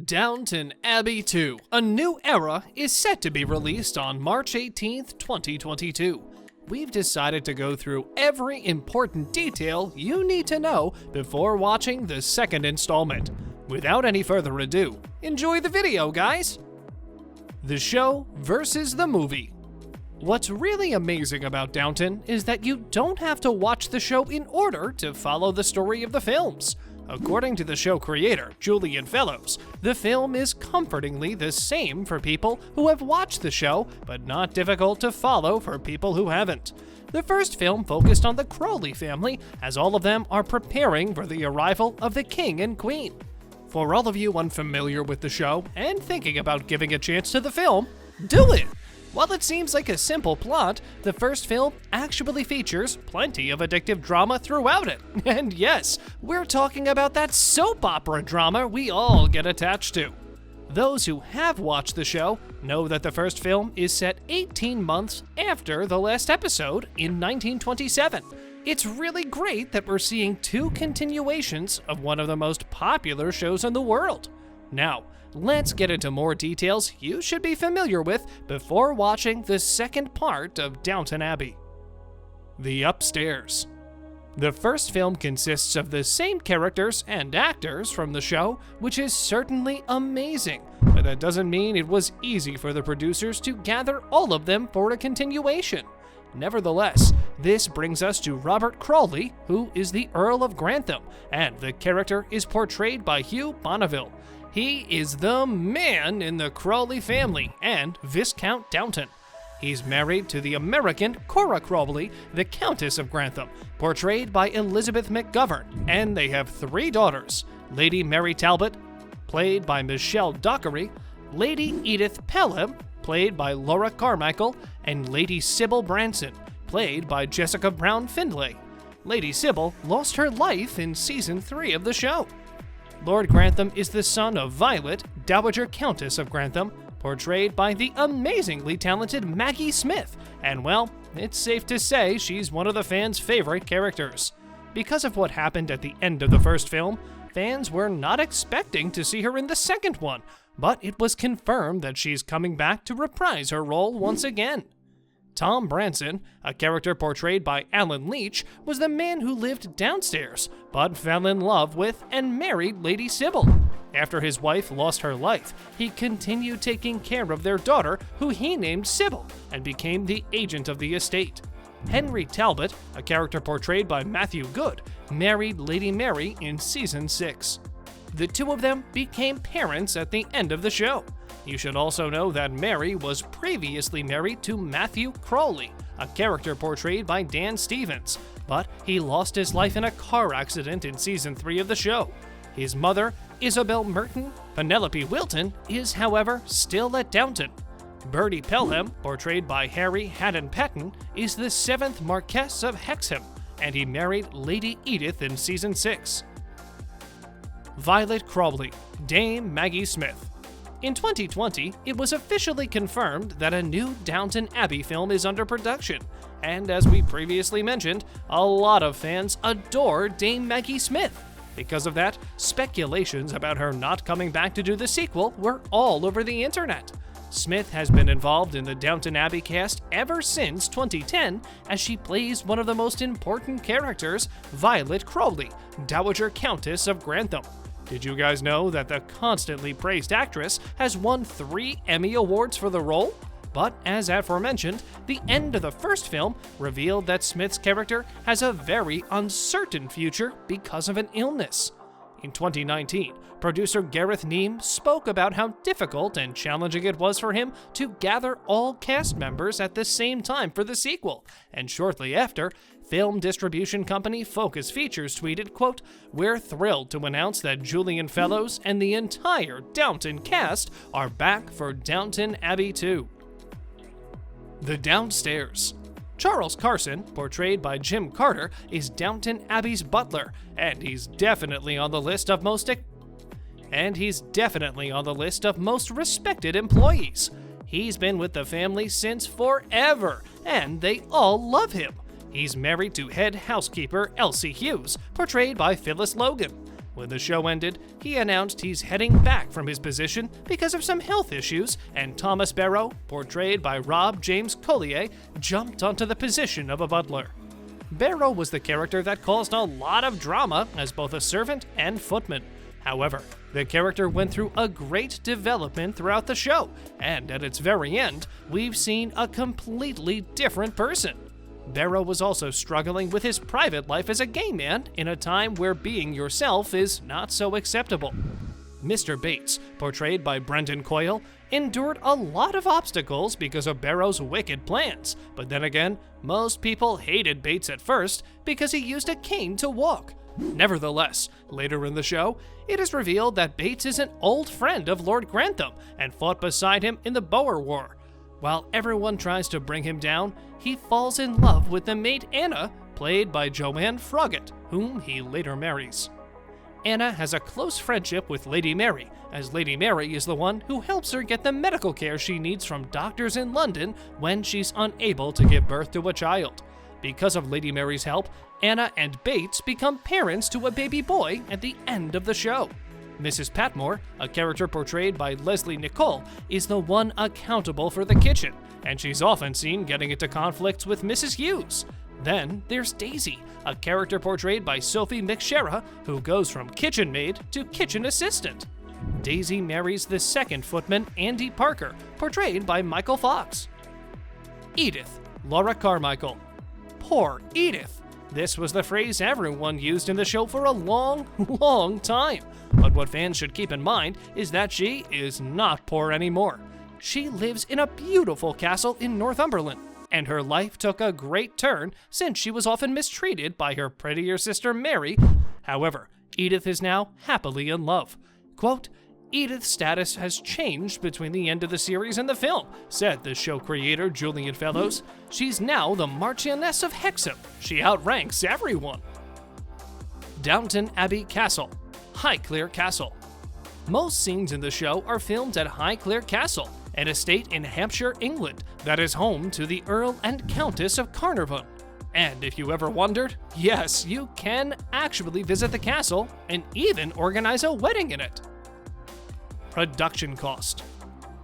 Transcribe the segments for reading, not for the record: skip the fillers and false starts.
Downton Abbey 2, A New Era, is set to be released on March 18th, 2022. We've decided to go through every important detail you need to know before watching the second installment. Without any further ado, enjoy the video, guys! The show versus the movie. What's really amazing about Downton is that you don't have to watch the show in order to follow the story of the films. According to the show creator, Julian Fellowes, the film is comfortingly the same for people who have watched the show, but not difficult to follow for people who haven't. The first film focused on the Crawley family, as all of them are preparing for the arrival of the king and queen. For all of you unfamiliar with the show and thinking about giving a chance to the film, do it! While it seems like a simple plot, the first film actually features plenty of addictive drama throughout it. And yes, we're talking about that soap opera drama we all get attached to. Those who have watched the show know that the first film is set 18 months after the last episode in 1927. It's really great that we're seeing two continuations of one of the most popular shows in the world. Now, let's get into more details you should be familiar with before watching the second part of Downton Abbey. The Upstairs. The first film consists of the same characters and actors from the show, which is certainly amazing, but that doesn't mean it was easy for the producers to gather all of them for a continuation. Nevertheless, this brings us to Robert Crawley, who is the Earl of Grantham, and the character is portrayed by Hugh Bonneville. He is the man in the Crawley family and Viscount Downton. He's married to the American Cora Crawley, the Countess of Grantham, portrayed by Elizabeth McGovern, and they have three daughters: Lady Mary Talbot, played by Michelle Dockery, Lady Edith Pelham, played by Laura Carmichael, and Lady Sybil Branson, played by Jessica Brown Findlay. Lady Sybil lost her life in season 3 of the show. Lord Grantham is the son of Violet, Dowager Countess of Grantham, portrayed by the amazingly talented Maggie Smith, and well, it's safe to say she's one of the fans' favorite characters. Because of what happened at the end of the first film, fans were not expecting to see her in the second one, but it was confirmed that she's coming back to reprise her role once again. Tom Branson, a character portrayed by Alan Leach, was the man who lived downstairs, but fell in love with and married Lady Sybil. After his wife lost her life, he continued taking care of their daughter, who he named Sybil, and became the agent of the estate. Henry Talbot, a character portrayed by Matthew Good, married Lady Mary in season 6. The two of them became parents at the end of the show. You should also know that Mary was previously married to Matthew Crawley, a character portrayed by Dan Stevens, but he lost his life in a car accident in season 3 of the show. His mother, Isabel Merton, Penelope Wilton, is however still at Downton. Bertie Pelham, portrayed by Harry Haddon Patton, is the 7th Marquess of Hexham, and he married Lady Edith in season 6. Violet Crawley, Dame Maggie Smith. In 2020, it was officially confirmed that a new Downton Abbey film is under production, and as we previously mentioned, a lot of fans adore Dame Maggie Smith. Because of that, speculations about her not coming back to do the sequel were all over the internet. Smith has been involved in the Downton Abbey cast ever since 2010, as she plays one of the most important characters, Violet Crawley, Dowager Countess of Grantham. Did you guys know that the constantly praised actress has won 3 Emmy Awards for the role? But as aforementioned, the end of the first film revealed that Smith's character has a very uncertain future because of an illness. In 2019, producer Gareth Neame spoke about how difficult and challenging it was for him to gather all cast members at the same time for the sequel, and shortly after, film distribution company Focus Features tweeted, quote, "We're thrilled to announce that Julian Fellowes and the entire Downton cast are back for Downton Abbey 2. The Downstairs. Charles Carson, portrayed by Jim Carter, is Downton Abbey's butler, and he's definitely on the list of most respected employees. He's been with the family since forever, and they all love him. He's married to head housekeeper Elsie Hughes, portrayed by Phyllis Logan. When the show ended, he announced he's heading back from his position because of some health issues, and Thomas Barrow, portrayed by Rob James Collier, jumped onto the position of a butler. Barrow was the character that caused a lot of drama as both a servant and footman. However, the character went through a great development throughout the show, and at its very end, we've seen a completely different person. Barrow was also struggling with his private life as a gay man in a time where being yourself is not so acceptable. Mr. Bates, portrayed by Brendan Coyle, endured a lot of obstacles because of Barrow's wicked plans, but then again, most people hated Bates at first because he used a cane to walk. Nevertheless, later in the show, it is revealed that Bates is an old friend of Lord Grantham and fought beside him in the Boer War. While everyone tries to bring him down, he falls in love with the maid Anna, played by Joanne Froggatt, whom he later marries. Anna has a close friendship with Lady Mary, as Lady Mary is the one who helps her get the medical care she needs from doctors in London when she's unable to give birth to a child. Because of Lady Mary's help, Anna and Bates become parents to a baby boy at the end of the show. Mrs. Patmore, a character portrayed by Leslie Nicole, is the one accountable for the kitchen, and she's often seen getting into conflicts with Mrs. Hughes. Then there's Daisy, a character portrayed by Sophie McShera, who goes from kitchen maid to kitchen assistant. Daisy marries the second footman, Andy Parker, portrayed by Michael Fox. Edith, Laura Carmichael. Poor Edith. This was the phrase everyone used in the show for a long, long time. But what fans should keep in mind is that she is not poor anymore. She lives in a beautiful castle in Northumberland, and her life took a great turn since she was often mistreated by her prettier sister Mary. However, Edith is now happily in love. Quote, Edith's status has changed between the end of the series and the film, said the show creator Julian Fellowes. She's now the Marchioness of Hexham. She outranks everyone. Downton Abbey Castle, Highclere Castle. Most scenes in the show are filmed at Highclere Castle, an estate in Hampshire, England, that is home to the Earl and Countess of Carnarvon. And if you ever wondered, yes, you can actually visit the castle and even organize a wedding in it. Production cost.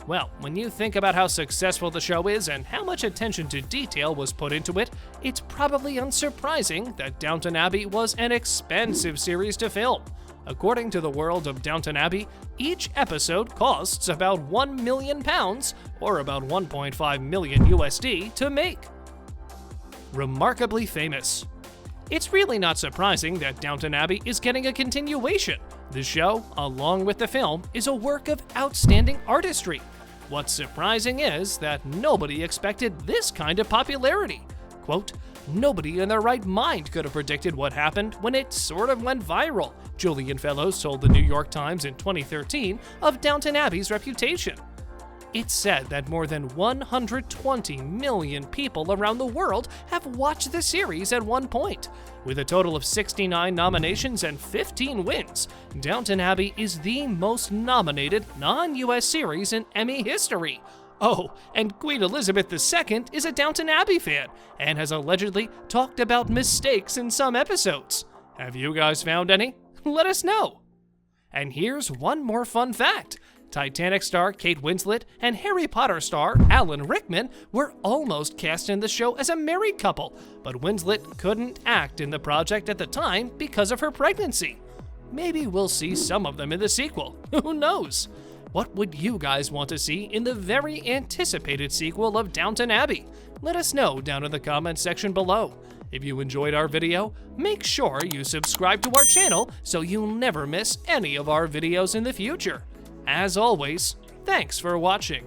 Well, when you think about how successful the show is and how much attention to detail was put into it, it's probably unsurprising that Downton Abbey was an expensive series to film. According to the world of Downton Abbey, each episode costs about £1 million, or about 1.5 million USD, to make. Remarkably famous. It's really not surprising that Downton Abbey is getting a continuation. The show, along with the film, is a work of outstanding artistry. What's surprising is that nobody expected this kind of popularity. Quote, nobody in their right mind could have predicted what happened when it sort of went viral, Julian Fellowes told the New York Times in 2013 of Downton Abbey's reputation. It's said that more than 120 million people around the world have watched the series at one point. With a total of 69 nominations and 15 wins, Downton Abbey is the most nominated non-US series in Emmy history. Oh, and Queen Elizabeth II is a Downton Abbey fan and has allegedly talked about mistakes in some episodes. Have you guys found any? Let us know. And here's one more fun fact. Titanic star Kate Winslet and Harry Potter star Alan Rickman were almost cast in the show as a married couple, but Winslet couldn't act in the project at the time because of her pregnancy. Maybe we'll see some of them in the sequel. Who knows? What would you guys want to see in the very anticipated sequel of Downton Abbey? Let us know down in the comments section below. If you enjoyed our video, make sure you subscribe to our channel so you'll never miss any of our videos in the future. As always, thanks for watching.